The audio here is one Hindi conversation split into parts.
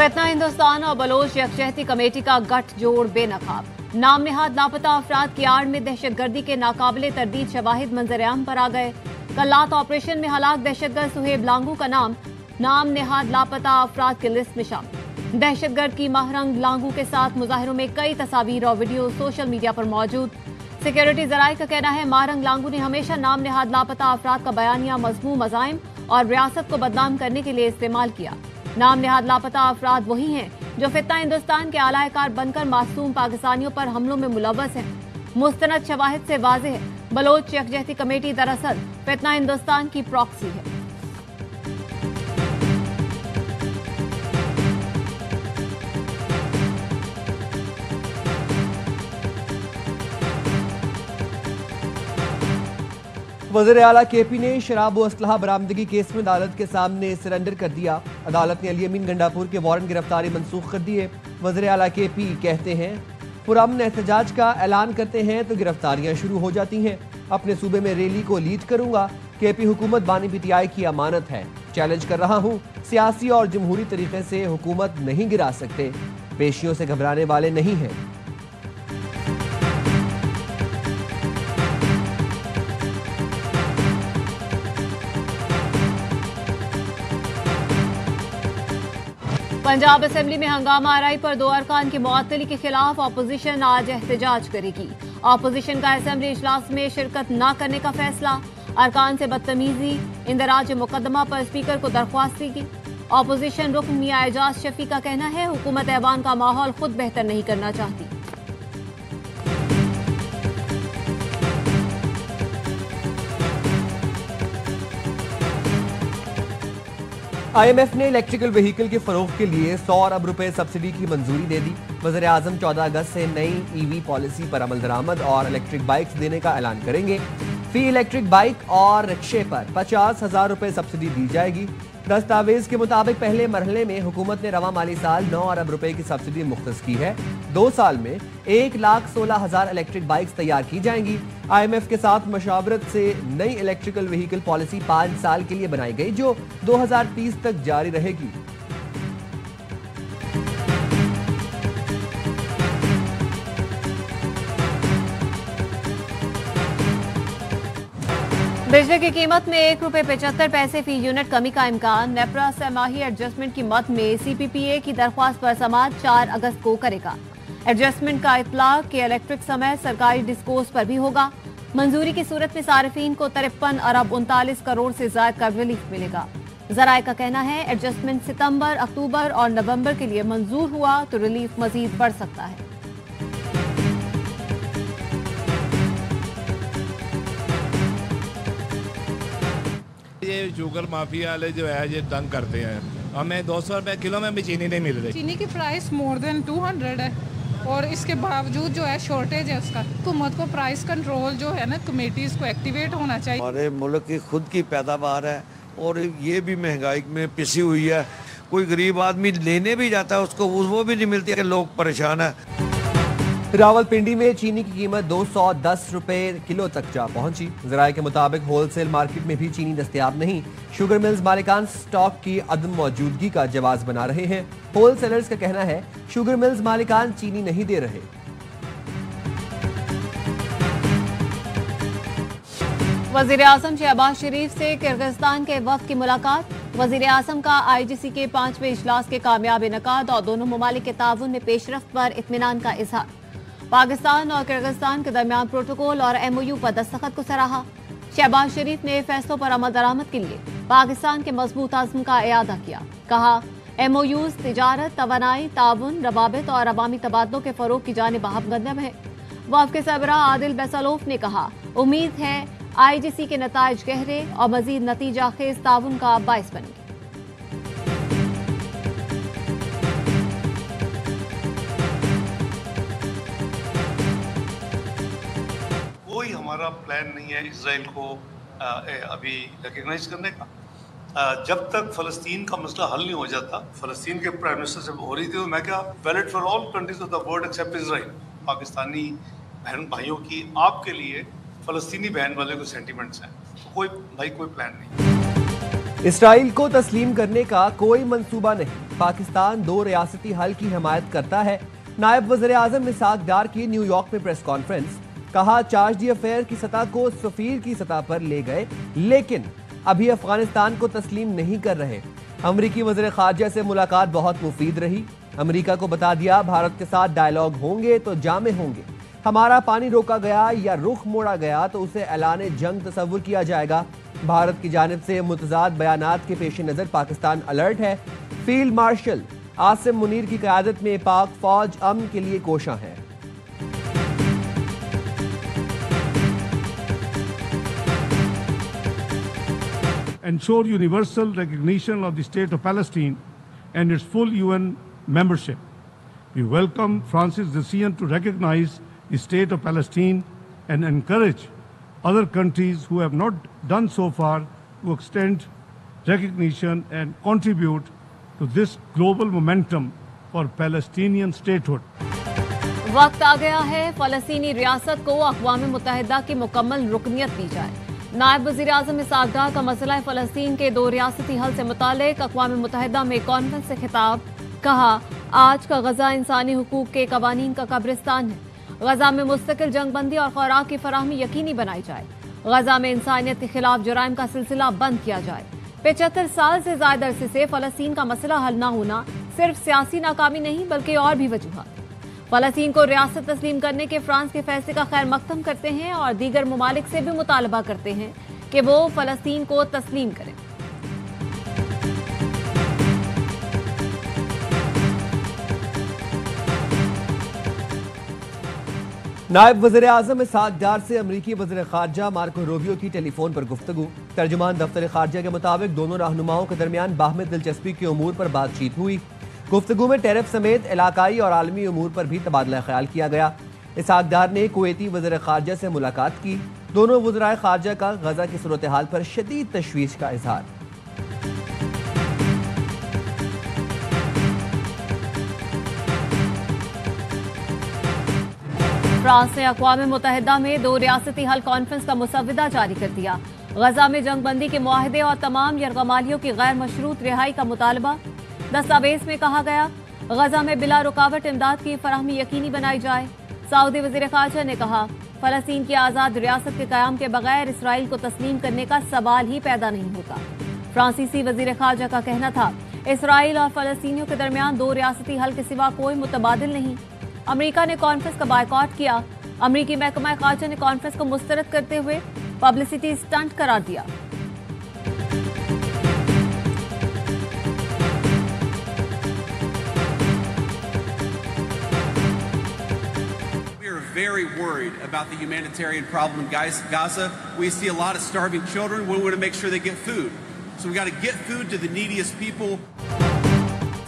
फितना हिंदुस्तान और बलोच यकजहती कमेटी का गठजोड़ बेनकाब। नाम नेहाद लापता अफराद की आड़ में दहशतगर्दी के नाकाबिले तरदीद शवाहिद मंजर-ए-आम पर आ गए। कल्लात ऑपरेशन में हलाक दहशतगर्द सुहेब लांगू का नाम नेहाद लापता अफराद की लिस्ट में शामिल। दहशतगर्द की महरंग लांगू के साथ मुजाहिरों में कई तस्वीर और वीडियो सोशल मीडिया पर मौजूद। सिक्योरिटी जराये का कहना है महरंग लांगू ने हमेशा नाम नेहाद लापता अफराद का बयानिया मजमूम अजाइम और रियासत को बदनाम करने के लिए इस्तेमाल किया। नाम नेहाद लापता अफराद वही हैं जो फितना हिंदुस्तान के आलाकार बनकर मासूम पाकिस्तानियों पर हमलों में मुलव्वस हैं। मुस्तनद शवाहिद से वाज़ेह है बलोच यकजहती कमेटी दरअसल फितना हिंदुस्तान की प्रॉक्सी है। वज़ीर आला केपी ने शराब व असलहा बरामदगी केस में अदालत के सामने सरेंडर कर दिया। अदालत ने अली अमीन गंडापुर के वारंट गिरफ्तारी मंसूख कर दिए। वज़ीर आला केपी कहते हैं पुरअमन एहतजाज का ऐलान करते हैं तो गिरफ्तारियां शुरू हो जाती हैं। अपने सूबे में रैली को लीड करूंगा। केपी हुकूमत बानी पीटीआई की अमानत है। चैलेंज कर रहा हूं, सियासी और जमहूरी तरीके से हुकूमत नहीं गिरा सकते। पेशियों से घबराने वाले नहीं हैं। पंजाब असेंबली में हंगामा आरई पर 2 अरकान की मुअत्तली के खिलाफ अपोजिशन आज एहतजाज करेगी। अपोजिशन का असेंबली इजलास में शिरकत न करने का फैसला। अरकान से बदतमीजी इंदराज मुकदमा पर स्पीकर को दरख्वास्त की। अपोजिशन रुकन मियां एजाज शफी का कहना है हुकूमत ऐवान का माहौल खुद बेहतर नहीं करना चाहती। IMF ने इलेक्ट्रिकल व्हीकल के फरोख के लिए 100 अरब रुपए सब्सिडी की मंजूरी दे दी। वज़ीर आज़म 14 अगस्त से नई EV पॉलिसी पर अमल दरामद और इलेक्ट्रिक बाइक्स देने का ऐलान करेंगे। फी इलेक्ट्रिक बाइक और रिक्शे पर 50,000 रुपए सब्सिडी दी जाएगी। दस्तावेज के मुताबिक पहले मरहले में हुकूमत ने रवा माली साल 9 अरब रुपए की सब्सिडी मुख्तस की है। 2 साल में 1,16,000 इलेक्ट्रिक बाइक्स तैयार की जाएंगी। IMF के साथ मशावरत से नई इलेक्ट्रिकल व्हीकल पॉलिसी 5 साल के लिए बनाई गई जो 2030 तक जारी रहेगी। बिजली की कीमत में ₹1.75 फी यूनिट कमी का इम्कान। नेपरा सहमाही एडजस्टमेंट की मद में CPPA की दरख्वास्त पर समाअत 4 अगस्त को करेगा। एडजस्टमेंट का इतलाक के इलेक्ट्रिक समय सरकारी डिस्कोर्स पर भी होगा। मंजूरी की सूरत में सार्फिन को 53 अरब 39 करोड़ से ज्यादा का रिलीफ मिलेगा। जराये का कहना है एडजस्टमेंट सितंबर, अक्टूबर और नवंबर के लिए मंजूर हुआ तो रिलीफ मजीद बढ़ सकता है। ये शुगर माफिया वाले जो है ये तंग करते हैं। हमें 200 रुपए किलो में भी चीनी नहीं मिल रही। चीनी की प्राइस मोर देन 200 है और इसके बावजूद जो है शॉर्टेज है उसका। हुकूमत को प्राइस कंट्रोल जो है ना कमेटीज को एक्टिवेट होना चाहिए। हमारे मुल्क की खुद की पैदावार है और ये भी महंगाई में पिसी हुई है। कोई गरीब आदमी लेने भी जाता है उसको वो भी नहीं मिलती है। लोग परेशान है। रावलपिंडी में चीनी की कीमत 210 रुपए किलो तक जा पहुंची। जराये के मुताबिक होलसेल मार्केट में भी चीनी दस्तयाब नहीं। शुगर मिल्स मालिकान स्टॉक की अदम मौजूदगी का जवाब बना रहे हैं। होलसेलर्स का कहना है शुगर मिल्स मालिकान चीनी नहीं दे रहे। वजीर आजम शहबाज शरीफ से किर्गिस्तान के वफ्द की मुलाकात। वजीर आजम का IGC के 5वें इजलास के कामयाब इनकाद और दोनों ममालिक के ताउन में पेशरफ्त पर इत्मीनान का इजहार। पाकिस्तान और किर्गिस्तान के दरमियान प्रोटोकॉल और MOU पर दस्तखत को सराहा। शहबाज शरीफ ने फैसलों पर अमल दरामद के लिए पाकिस्तान के मजबूत आज़म का इयादा किया। कहा MOUs तिजारत, तवानाई, ताउन, रवाबित और अवामी तबादलों के फरोग की जानिब हमकदम है। वफ़द के सरबराह आदिल बैसलोफ ने कहा उम्मीद है IGC के नताइज गहरे और मजीद नतीजा खेज ताउन का बाइस बनेंगे। कोई हमारा प्लान नहीं है इजराइल को अभी रिकग्नाइज करने का। जब तक फ़लस्तीन का मसला हल नहीं हो जाता, फ़लस्तीन के प्राइम मिनिस्टर जब हो रही थी तो मैं क्या valid for all countries of the world accept Israel. Pakistani बहन भाइयों की आपके लिए फ़लस्तीनी बहन वाले को सेंटिमेंट्स हैं, तो कोई प्लान नहीं। इसराइल को तस्लीम करने का कोई मंसूबा नहीं। पाकिस्तान 2 रियासती हल की हिमायत करता है। नायब वज़ीर-ए-आज़म इसहाक डार की न्यूयॉर्क में प्रेस कॉन्फ्रेंस, कहा चार्ज दी अफेयर की सतह को सफीर की सतह पर ले गए, लेकिन अभी अफगानिस्तान को तस्लीम नहीं कर रहे। अमरीकी वज़ीर ख़ारजा से मुलाकात बहुत मुफीद रही। अमरीका को बता दिया भारत के साथ डायलॉग होंगे तो जामे होंगे। हमारा पानी रोका गया या रुख मोड़ा गया तो उसे ऐलान जंग तस्वुर किया जाएगा। भारत की जानिब से मुतज़ाद बयानात के पेश नज़र पाकिस्तान अलर्ट है। फील्ड मार्शल आसिम मुनीर की क़यादत में पाक फौज अमन के लिए कोशां है। Ensure universal recognition of the State of Palestine and its full UN membership. We welcome France's decision to recognize the State of Palestine and encourage other countries who have not done so far to extend recognition and contribute to this global momentum for Palestinian statehood. वक्त आ गया है फलस्तीनी रियासत को अक़वाम मुत्तहिदा की मुकम्मल रुकनियत दी जाए। नायब वज़ीर-ए-आज़म इसहाक डार का मसला फ़लस्तीन के 2 रियासती हल से मुतालिक अक़वाम मुत्तहिदा में कॉन्फ्रेंस से खिताब, कहा आज का गजा इंसानी हुकूक के कवानीन का कब्रिस्तान है। गजा में मुस्तकिल जंगबंदी और खुराक की फराहमी यकीनी बनाई जाए। गजा में इंसानियत के खिलाफ जुराइम का सिलसिला बंद किया जाए। 75 साल से ज्यादा अरसे से फलस्तीन का मसला हल न होना सिर्फ सियासी नाकामी नहीं बल्कि और भी वजूहात। फलस्तीन को रियासत तस्लीम करने के फ्रांस के फैसले का खैर मकदम करते हैं और दीगर ममालिक से भी मुतालबा करते हैं कि वो फलस्तीन को तस्लीम करें। नायब वज़ीर-ए-आज़म इसहाक डार से अमरीकी वज़ीर ख़ारजा मार्को रूबियो की टेलीफोन पर गुफ्तगू। तर्जुमान दफ्तर ख़ारजा के मुताबिक दोनों रहनुमाओं के दरमियान बाहमी दिलचस्पी के उमूर पर बातचीत हुई। गुफ्तगू में टैरिफ समेत इलाकाई और आलमी उमूर पर भी तबादला ख्याल किया गया। इसहाक डार ने कुवैती वज़ीर ख़ारजा से मुलाकात की। दोनों वज़राए ख़ारजा का गजा की सूरत हाल पर शदीद तशवीश का इजहार। फ्रांस ने अक़वाम मुत्तहिदा में 2 रियासती हल कॉन्फ्रेंस का मुसव्वदा जारी कर दिया। गजा में जंगबंदी के मुआहदे और तमाम यरगमालियों की गैर मशरूत रिहाई का मुतालबा। दस्तावेज में कहा गया गजा में बिला रुकावट इमदाद की फराहमी यकीनी बनाई जाए। सऊदी वज़ीर ख़ारजा ने कहा फलस्तीन की आज़ाद रियासत के क़याम के बगैर इसराइल को तस्लीम करने का सवाल ही पैदा नहीं होता। फ्रांसीसी वज़ीर ख़ारजा का कहना था इसराइल और फलस्तीनियों के दरमियान 2 रियासती हल के सिवा कोई मुतबादिल नहीं। अमेरिका ने कॉन्फ्रेंस का बायकॉट किया। अमेरिकी महकमा ख़ारजा ने कॉन्फ्रेंस को मुस्तरद करते हुए पब्लिसिटी स्टंट करार दिया। Very worried about the humanitarian problem in Gaza. We see a lot of starving children. We want to make sure they get food. So we got to get food to the neediest people.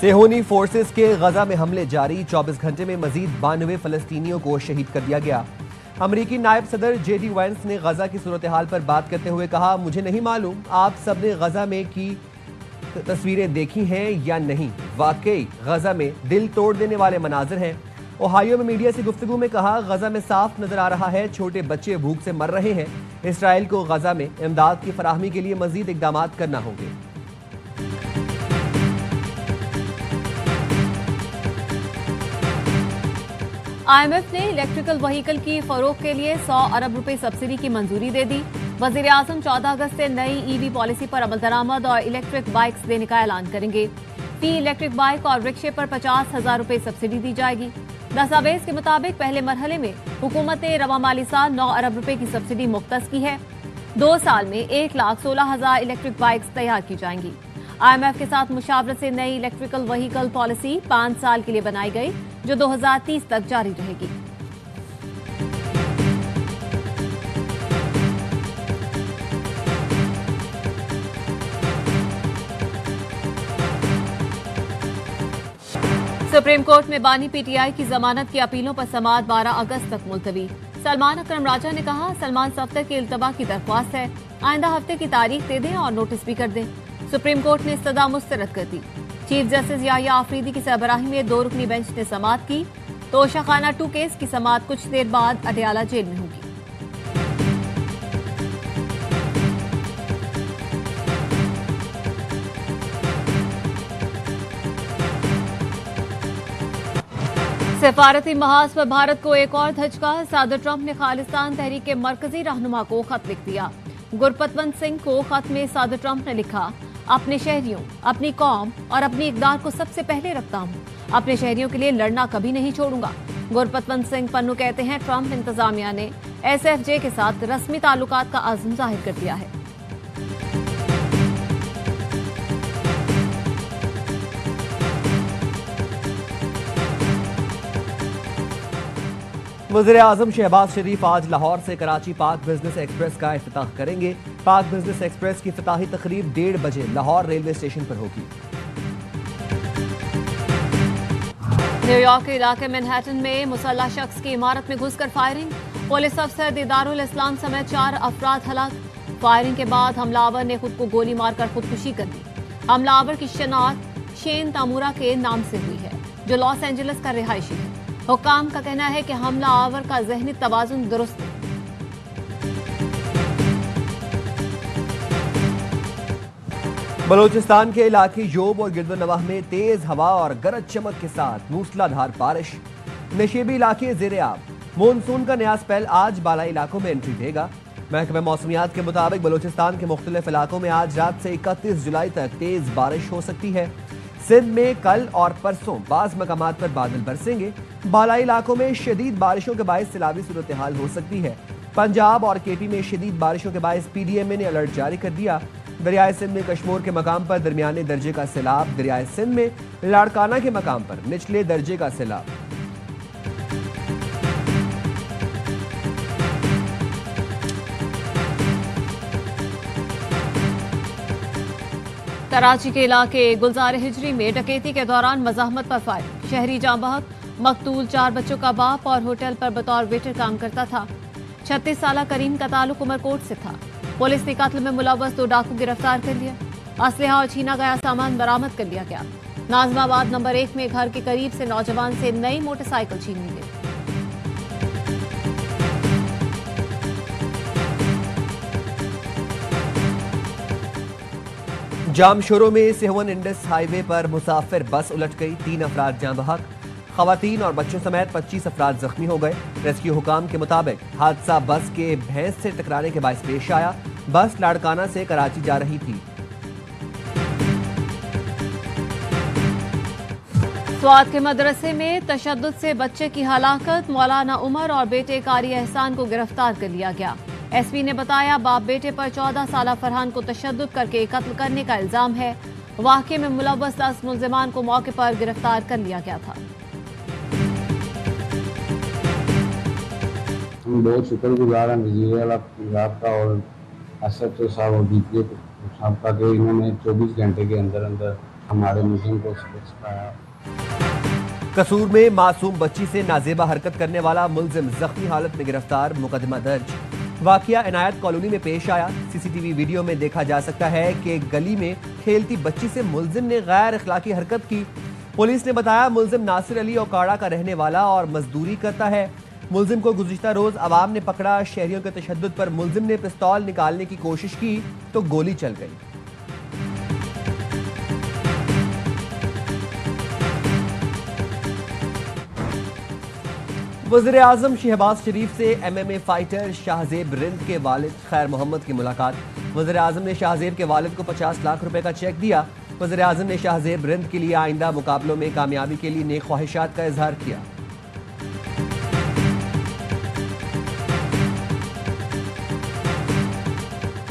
Zionist forces के गजा में हमले जारी। 24 घंटे में मजीद 92 फलस्तीनियों को शहीद कर दिया गया। अमरीकी नायब सदर जेडी वांस ने गजा की सूरत हाल पर बात करते हुए कहा मुझे नहीं मालूम आप सबने गजा में की तस्वीरें देखी हैं या नहीं, वाकई गजा में दिल तोड़ देने वाले मनाजिर हैं। ओहायो में मीडिया से गुफ्तगू में कहा गजा में साफ नजर आ रहा है छोटे बच्चे भूख से मर रहे हैं। इसराइल को गजा में इमदाद की फराहमी के लिए मजीद इकदाम करना होंगे। IMF ने इलेक्ट्रिकल व्हीकल की फरोख के लिए 100 अरब रुपए सब्सिडी की मंजूरी दे दी। वज़ीर-ए-आज़म 14 अगस्त से नई EV पॉलिसी पर अमल दरामद और इलेक्ट्रिक बाइक्स देने का ऐलान करेंगे। फी इलेक्ट्रिक बाइक और रिक्शे पर 50,000 रुपए सब्सिडी दी जाएगी। दस्तावेज के मुताबिक पहले मरहले में हुकूमत ने रवा माली साल 9 अरब रुपए की सब्सिडी मुख्तस की है। 2 साल में 1,16,000 इलेक्ट्रिक बाइक्स तैयार की जाएंगी। IMF के साथ मुशावरत से नई इलेक्ट्रिकल व्हीकल पॉलिसी 5 साल के लिए बनाई गई जो 2030 तक जारी रहेगी। सुप्रीम कोर्ट में बानी PTI की जमानत की अपीलों पर समाअत 12 अगस्त तक मुलतवी। सलमान अकरम राजा ने कहा सलमान सफ्तर की इल्तबा की दरख्वास्त है, आइंदा हफ्ते की तारीख दे दें और नोटिस भी कर दें। सुप्रीम कोर्ट ने इस्तदा मुस्तरद कर दी। चीफ जस्टिस याहिया आफरीदी की सरबराही में 2 रुकनी बेंच ने समाअत की। तोशाखाना 2 केस की समाअत कुछ देर बाद अडयाला जेल में होगी। सफारती महाज पर भारत को एक और धचका। सदर ट्रंप ने खालिस्तान तहरीक के मरकजी रहनुमा को खत लिख दिया। गुरपतवंत सिंह को खत में सदर ट्रंप ने लिखा, अपने शहरियों, अपनी कौम और अपनी इक़दार को सबसे पहले रखता हूँ। अपने शहरियों के लिए लड़ना कभी नहीं छोड़ूंगा। गुरपतवंत सिंह पन्नू कहते हैं, ट्रंप इंतजामिया ने SFJ के साथ रस्मी ताल्लुकात का आज़म जाहिर कर दिया है। वज़ीर-ए-आज़म शहबाज शरीफ आज लाहौर से कराची पाक बिजनेस एक्सप्रेस का इफ्तिताह करेंगे। पाक बिजनेस एक्सप्रेस की इफ्तिताही तकरीब 1:30 बजे लाहौर रेलवे स्टेशन पर होगी। न्यूयॉर्क के इलाके मैनहट्टन में मुसल्लह शख्स की इमारत में घुसकर फायरिंग। पुलिस अफसर दीदारुल इस्लाम समेत 4 अफराद हलाक। फायरिंग के बाद हमलावर ने खुद को गोली मारकर खुदकुशी कर ली। हमलावर की शनाख्त शेन तामुरा के नाम से हुई है, जो लॉस एंजलिस का रिहायशी है। हुक्काम का कहना है कि हमला आवर का ज़हनी तवाज़ुन दुरुस्त है। बलोचिस्तान के इलाके योब और गिरदोनवाह में तेज हवा और गरज चमक के साथ मूसलाधार बारिश। नशेबी इलाके ज़ेर-ए-आब। मानसून का नया स्पेल आज बालाई इलाकों में एंट्री देगा। महकमा मौसमियात के मुताबिक बलोचिस्तान के मुख्तलिफ इलाकों में आज रात से 31 जुलाई तक तेज बारिश हो सकती है। सिंध में कल और परसों बाज़ मकामात पर बादल बरसेंगे। बालाई इलाकों में शदीद बारिशों के बायस सैलाबी सूरत हाल हो सकती है। पंजाब और KP में शदीद बारिशों के बायस PDMA ने अलर्ट जारी कर दिया। दरियाए सिंध में कश्मोर के मकाम पर दरमियाने दर्जे का सैलाब। दरियाए सिंध में लाड़काना के मकाम पर निचले दर्जे का सैलाब। कराची के इलाके गुलजार हिजरी में डकैती के दौरान मज़ाहमत पर फायरिंग। शहरी जाँ बहक। मकतूल 4 बच्चों का बाप और होटल पर बतौर वेटर काम करता था। 36 साला करीम का ताल्लुक उमरकोट से था। पुलिस ने कत्ल में मुलव्वस 2 डाकू गिरफ्तार कर लिया। असलहा और छीना गया सामान बरामद कर लिया गया। नाज़िमाबाद नंबर 1 में घर के करीब से नौजवान से नई मोटरसाइकिल छीन ली गई। जामशोरो में सेवन इंडस हाईवे पर मुसाफिर बस उलट गई। 3 अफराद जाँ बहक। खवातीन और बच्चों समेत 25 अफराद जख्मी हो गए। रेस्क्यू हुकाम के मुताबिक हादसा बस के भैंस से टकराने के बायस पेश आया। बस लाड़काना से कराची जा रही थी। स्वात के मदरसे में तशद्दुद से बच्चे की हलाकत। मौलाना उमर और बेटे कारी एहसान को गिरफ्तार कर लिया गया। SP ने बताया, बाप बेटे पर 14 साला फरहान को तशद्दुद करके कत्ल करने का इल्जाम है। वाक़े में मुलव्वस 10 मुल्ज़िमान को मौके पर गिरफ्तार कर लिया गया था। हम बहुत शुक्रगुजार हैं वज़ीर-ए-आला पंजाब का और SHO साहब और DPO साहब का कि इन्होंने 24 घंटे के अंदर अंदर हमारे मुल्ज़िम को सिखाया। कसूर में मासूम बच्ची से नाजेबा हरकत करने वाला मुल्जिम जख्मी हालत में गिरफ्तार। मुकदमा दर्ज। वाकया इनायत कॉलोनी में पेश आया। CCTV वीडियो में देखा जा सकता है कि गली में खेलती बच्ची से मुल्जिम ने गैर अखलाकी हरकत की। पुलिस ने बताया, मुल्जिम नासिर अली ओकाड़ा का रहने वाला और मजदूरी करता है। मुल्जिम को गुज़िश्ता रोज अवाम ने पकड़ा। शहरियों के तशद्दुद पर मुल्जिम ने पिस्तौल निकालने की कोशिश की तो गोली चल गई। वज़ीर-ए-आज़म शहबाज शरीफ से MMA फाइटर शाहजेब रिंद के वालिद खैर मोहम्मद की मुलाकात। वज़ीर-ए-आज़म ने शाहजेब के वालिद को 50 लाख रुपए का चेक दिया। वज़ीर-ए-आज़म ने शाहजेब रिंद के लिए आइंदा मुकाबलों में कामयाबी के लिए नेक ख्वाहिशात का इजहार किया।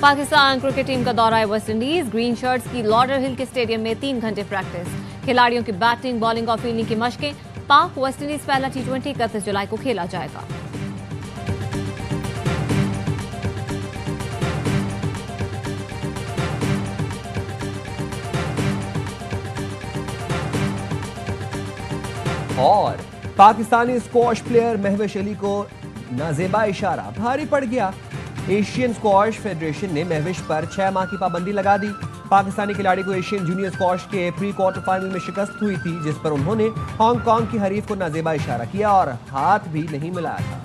पाकिस्तान क्रिकेट टीम का दौरा है वेस्ट इंडीज। ग्रीन शर्ट्स की लॉडर हिल के स्टेडियम में 3 घंटे प्रैक्टिस। खिलाड़ियों की बैटिंग, बॉलिंग और फील्डिंग की मशकें। पाक वेस्ट इंडीज पहला T20 31 जुलाई को खेला जाएगा। और पाकिस्तानी स्क्वॉश प्लेयर महविश अली को नाजेबा इशारा भारी पड़ गया। एशियन स्क्वॉश फेडरेशन ने महविश पर 6 माह की पाबंदी लगा दी। पाकिस्तानी खिलाड़ी को एशियन जूनियर स्क्वॉश के प्री क्वार्टर फाइनल में शिकस्त हुई थी, जिस पर उन्होंने हांगकांग की हरीफ को नाजेबा इशारा किया और हाथ भी नहीं मिलाया था।